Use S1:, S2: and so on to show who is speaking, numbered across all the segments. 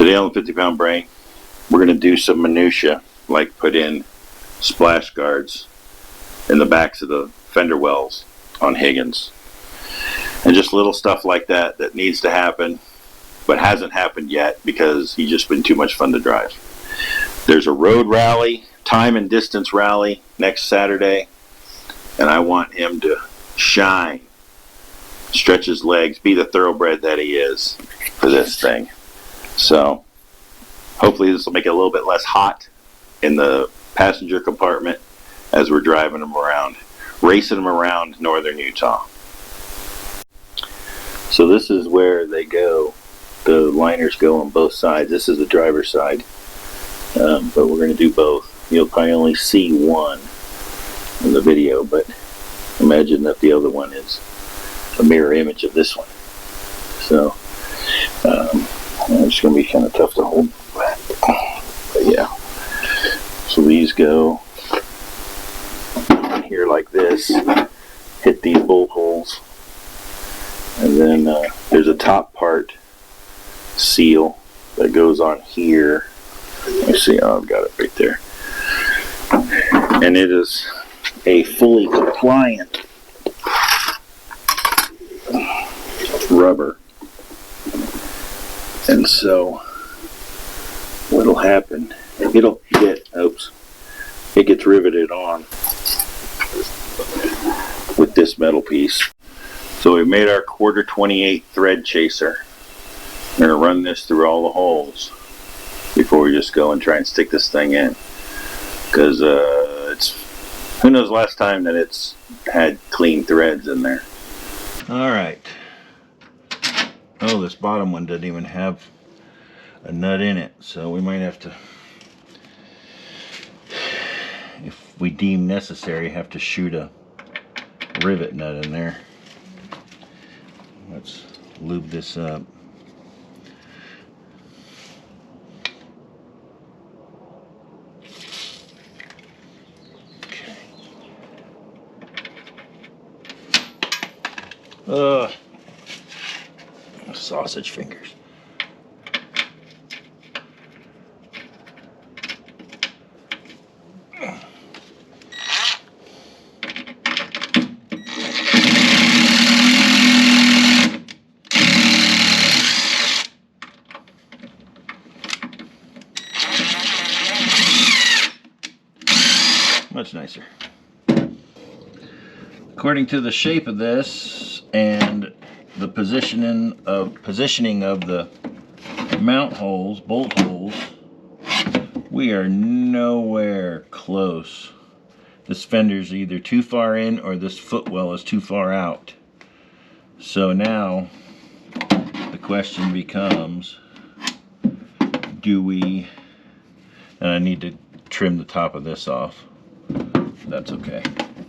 S1: Today on the 50-pound brain, we're going to do some minutia, like put in splash guards in the backs of the fender wells on Higgins. And just little stuff like that that needs to happen, but hasn't happened yet because he's just been too much fun to drive. There's a road rally, time and distance rally next Saturday, and I want him to shine, stretch his legs, be the thoroughbred that he is for this thing. So hopefully this will make it a little bit less hot in the passenger compartment as we're driving him around, racing him around northern Utah. So this is where they go. The liners go on both sides. This is the driver's side, but we're going to do both. You'll probably only see one in the video, but imagine that the other one is a mirror image of this one. So it's going to be kind of tough to hold. But yeah, so these go here like this, hit these bolt holes, and then there's a top part seal that goes on here. Let me see, oh, I've got it right there. And it is a fully compliant rubber. And so what'll happen, it'll get, it gets riveted on with this metal piece. So we made our 1/4-28 thread chaser. We're going to run this through all the holes before we just go and try and stick this thing in. Because who knows last time that it's had clean threads in there. Alright. Oh, this bottom one doesn't even have a nut in it. So we might have to, if we deem necessary, have to shoot a rivet nut in there. Let's lube this up. Okay. Sausage fingers. Much nicer. According to the shape of this and the positioning of the mount holes, bolt holes, we are nowhere close. This fender's either too far in or this footwell is too far out. So now the question becomes, do we, and I need to trim the top of this off. That's okay.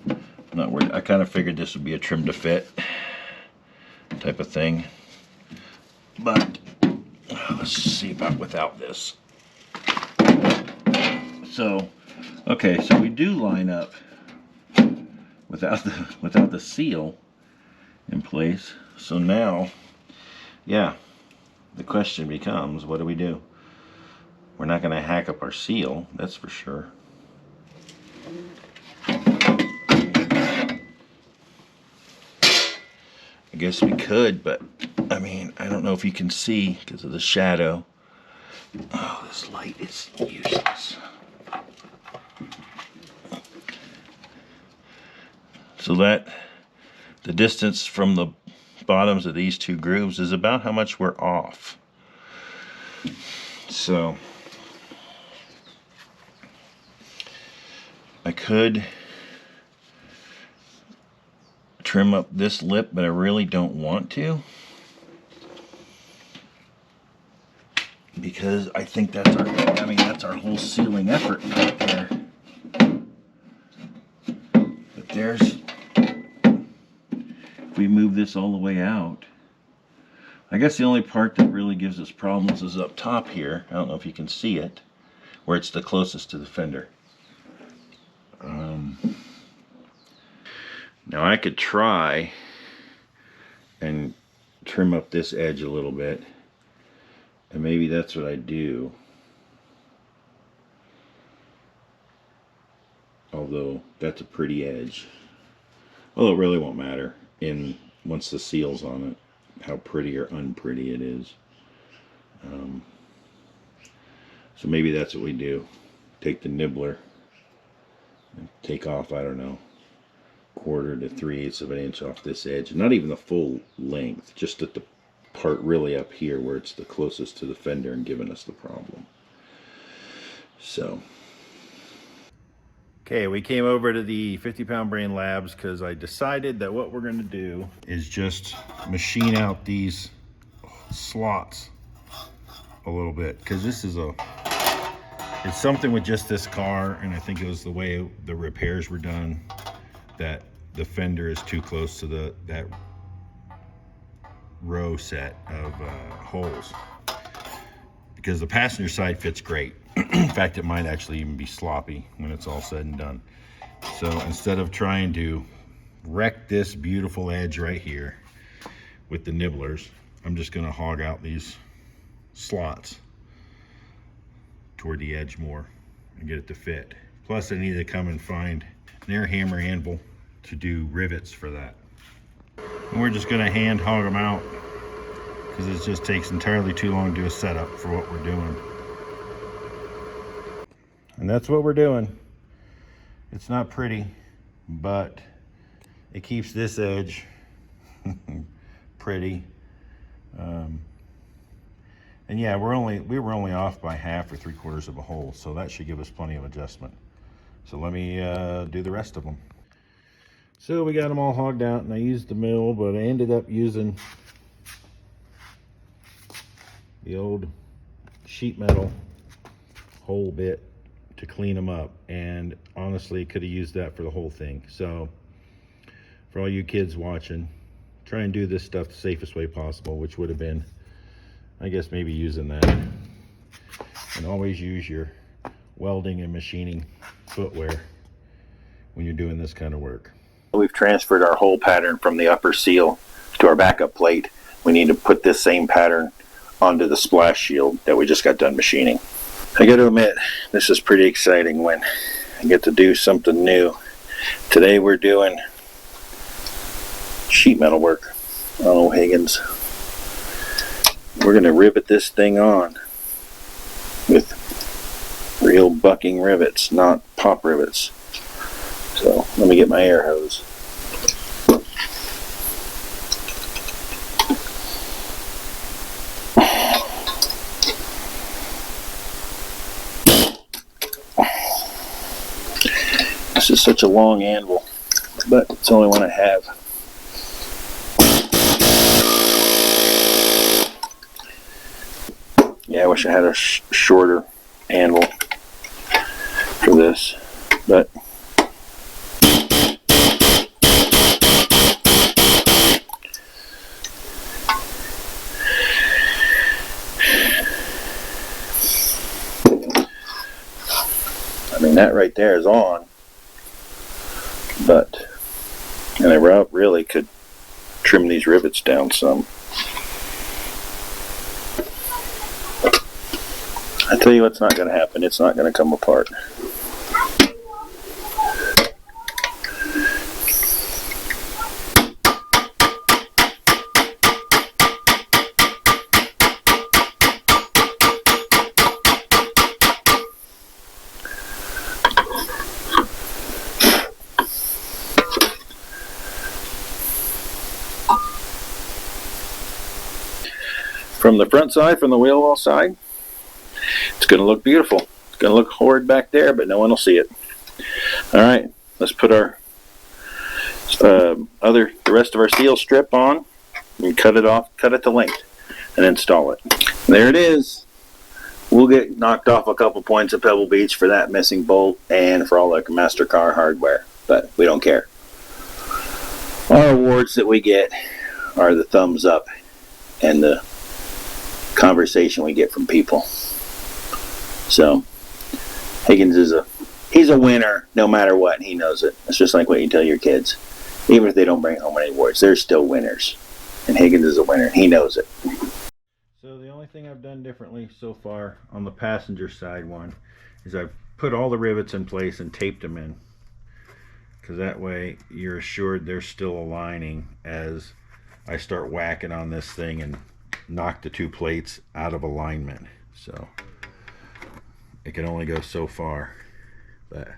S1: I'm not worried. I kind of figured this would be a trim to fit type of thing. But let's see about without this. So, okay, so we do line up without the seal in place. So now, yeah, the question becomes, what do we do? We're not going to hack up our seal, that's for sure. I guess we could, but I mean, I don't know if you can see because of the shadow. Oh, this light is useless. So that the distance from the bottoms of these two grooves is about how much we're off. So I could trim up this lip, but I really don't want to, because I think that's our whole sealing effort right there. But there's, if we move this all the way out, I guess the only part that really gives us problems is up top here. I don't know if you can see it, where it's the closest to the fender. Now I could try and trim up this edge a little bit And maybe that's what I do. Although that's a pretty edge. Although it really won't matter once the seal's on it, how pretty or unpretty it is. So maybe that's what we do. Take the nibbler and take off, I don't know, 1/4 to 3/8 of an inch off this edge. Not even the full length, just at the part really up here where it's the closest to the fender and giving us the problem. So. Okay, we came over to the 50-pound brain labs because I decided that what we're going to do is just machine out these slots a little bit, because this is it's something with just this car, and I think it was the way the repairs were done that the fender is too close to that row set of holes, because the passenger side fits great. In fact, it might actually even be sloppy when it's all said and done. So instead of trying to wreck this beautiful edge right here with the nibblers, I'm just going to hog out these slots toward the edge more and get it to fit. Plus I need to come and find an air hammer anvil to do rivets for that. And we're just going to hand hog them out because it just takes entirely too long to do a setup for what we're doing. And that's what we're doing. It's not pretty, but it keeps this edge pretty. And yeah, we were only off by 1/2 or 3/4 of a hole, so that should give us plenty of adjustment. So let me do the rest of them. So we got them all hogged out, and I used the mill, but I ended up using the old sheet metal hole bit to clean them up, and honestly could have used that for the whole thing. So for all you kids watching, try and do this stuff the safest way possible, which would have been, I guess, maybe using that. And always use your welding and machining footwear when you're doing this kind of work. We've transferred our hole pattern from the upper seal to our backup plate. We need to put this same pattern onto the splash shield that we just got done machining. I got to admit, this is pretty exciting when I get to do something new. Today we're doing sheet metal work on old Higgins. We're going to rivet this thing on with real bucking rivets, not pop rivets. So let me get my air hose. This is such a long anvil, but it's the only one I have. Yeah, I wish I had a shorter anvil for this, but I mean, that right there is on. And I really could trim these rivets down some. I tell you what's not going to happen. It's not going to come apart. From the front side, from the wheel well side, it's going to look beautiful. It's going to look horrid back there, but no one will see it. All right, let's put our the rest of our steel strip on and cut it off, cut it to length, and install it. There it is. We'll get knocked off a couple points at Pebble Beach for that missing bolt and for all the Master Car hardware, but we don't care. Our awards that we get are the thumbs up and the conversation we get from people. So Higgins is he's a winner no matter what, and he knows it. It's just like what you tell your kids. Even if they don't bring home any awards, they're still winners. And Higgins is a winner, and he knows it. So the only
S2: only thing I've done differently so far on the passenger side one is I've put all the rivets in place and taped them in, because that way you're assured they're still aligning as I start whacking on this thing and knock the two plates out of alignment. So it can only go so far, but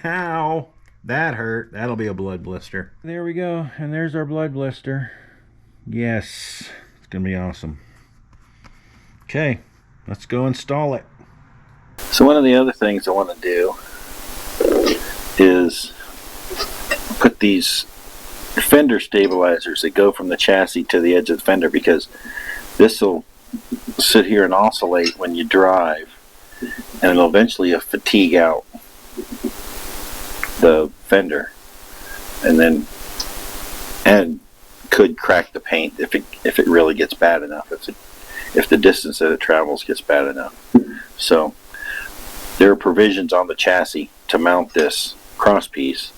S2: ow, that hurt. That'll be a blood blister. There we go, and there's our blood blister. Yes, it's gonna be awesome. Okay, let's go install it.
S1: So one of the other things I want to do is put these fender stabilizers that go from the chassis to the edge of the fender, because this will sit here and oscillate when you drive, and it'll eventually fatigue out the fender, and could crack the paint if it really gets bad enough, if the distance that it travels gets bad enough. So there are provisions on the chassis to mount this cross piece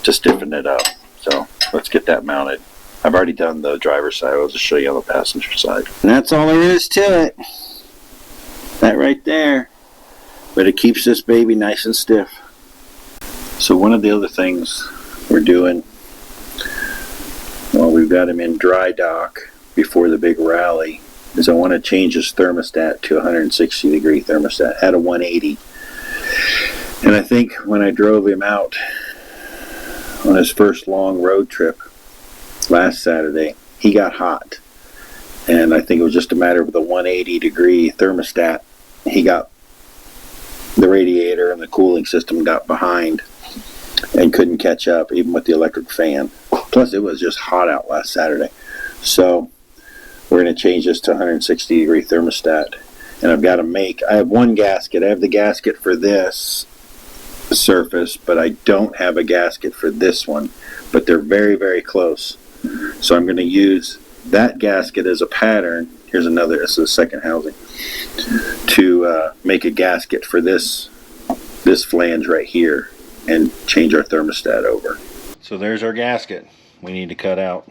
S1: to stiffen it up. So let's get that mounted. I've already done the driver's side. I'll just show you on the passenger side. And that's all there is to it. That right there. But it keeps this baby nice and stiff. So one of the other things we're doing, well, we've got him in dry dock before the big rally, is I want to change his thermostat to 160 degree thermostat. Had a 180. And I think when I drove him out on his first long road trip last Saturday, he got hot. And I think it was just a matter of the 180 degree thermostat. He got the radiator and the cooling system got behind and couldn't catch up, even with the electric fan. Plus, it was just hot out last Saturday. So we're going to change this to 160 degree thermostat. And I have one gasket. I have the gasket for this surface, but I don't have a gasket for this one. But they're very, very close. So I'm going to use that gasket as a pattern. Here's another, this is the second housing, to make a gasket for this flange right here and change our thermostat over. So there's our gasket we need to cut out.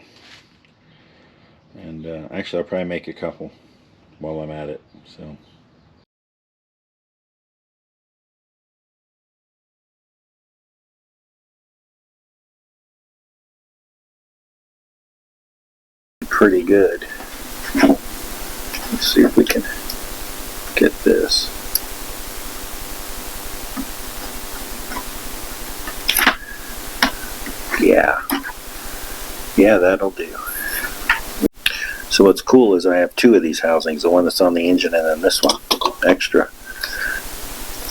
S1: And actually I'll probably make a couple while I'm at it. So pretty good. Let's see if we can get this. Yeah, that'll do. So what's cool is I have two of these housings, the one that's on the engine and then this one extra.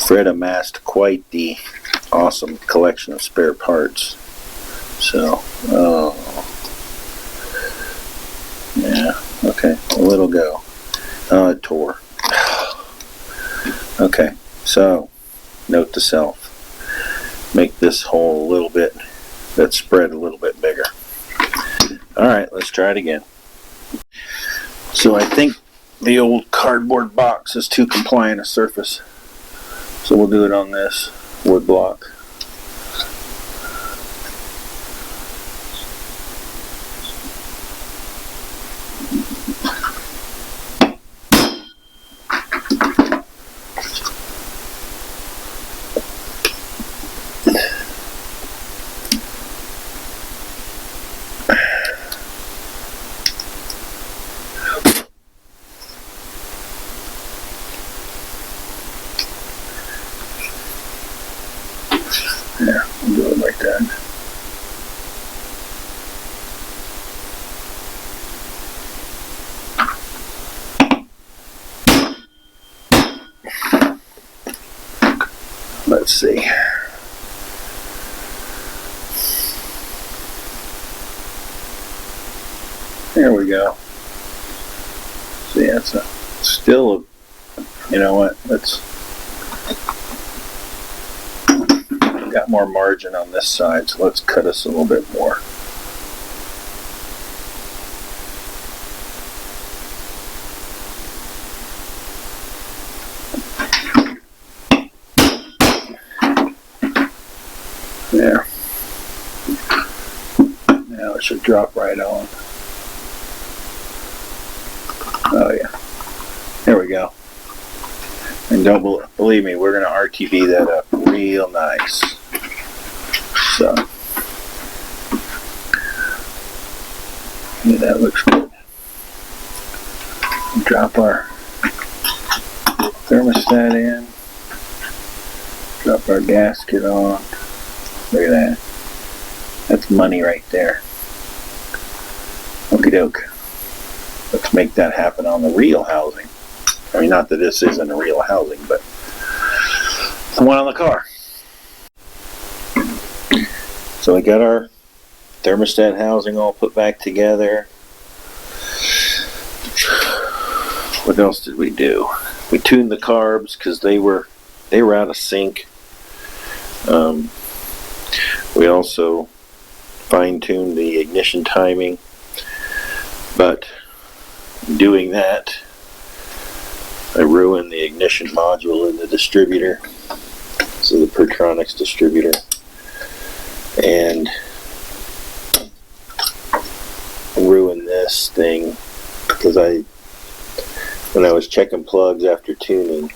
S1: Fred amassed quite the awesome collection of spare parts. So, yeah, okay, well, it'll go. Oh, it tore. Okay, so note to self, make this hole a little bit, that spread a little bit bigger. Alright, let's try it again. So I think the old cardboard box is too compliant a surface, so we'll do it on this wood block. There, we'll do it like that. Let's see. There we go. See, that's still, you know what, got more margin on this side, so let's cut us a little bit more. There. Now it
S3: should drop right on. Oh yeah. There we go. And don't believe me, we're going to RTV that up real nice. So, yeah, that looks good. Drop our thermostat in. Drop our gasket on. Look at that. That's money right there. Okie doke. Let's make that happen on the real housing. I mean, not that this isn't a real housing, but the one on the car. So we got our thermostat housing all put back together. What else did we do? We tuned the carbs because they were out of sync. We also fine-tuned the ignition timing, but doing that, I ruined the ignition module in the distributor, so the Pertronics distributor, and ruined this thing because when I was checking plugs after tuning,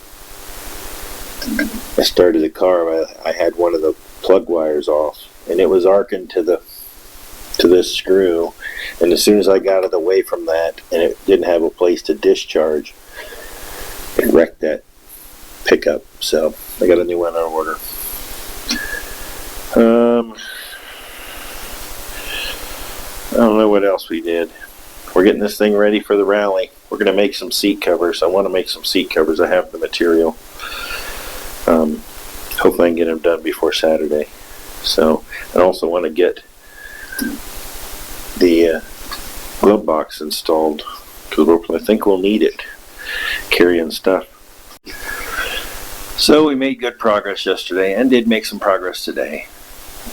S3: I started the car. I had one of the plug wires off, and it was arcing to this screw. And as soon as I got it away from that, and it didn't have a place to discharge, it wrecked that pickup. So I got a new one on order. I don't know what else we did. We're getting this thing ready for the rally. We're going to make some seat covers. I want to make some seat covers. I have the material. Hopefully I can get them done before Saturday. So I also want to get the glove box installed because I think we'll need it carrying stuff. So we made good progress yesterday and did make some progress today.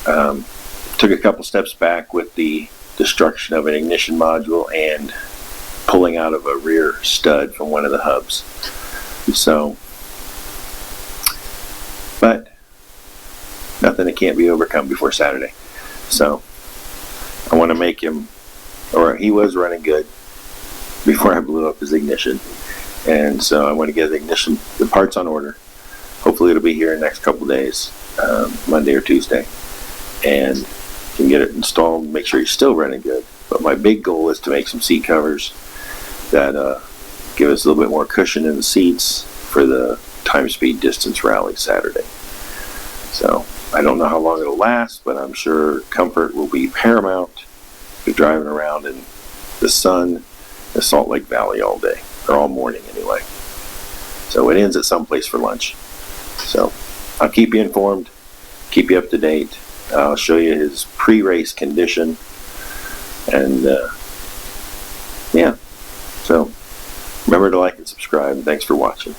S3: Took a couple steps back with the destruction of an ignition module and pulling out of a rear stud from one of the hubs. So, but nothing that can't be overcome before Saturday. So I want to make him, or he was running good before I blew up his ignition, and so I want to get the parts on order. Hopefully it'll be here in the next couple days, Monday or Tuesday, and can get it installed and make sure he's still running good. But my big goal is to make some seat covers that give us a little bit more cushion in the seats for the time, speed, distance rally Saturday. So I don't know how long it'll last, but I'm sure comfort will be paramount. Be driving around in the sun, the Salt Lake Valley all day, or all morning anyway. So it ends at some place for lunch. So I'll keep you informed, keep you up to date. I'll show you his pre-race condition, and yeah. So remember to like and subscribe. Thanks for watching.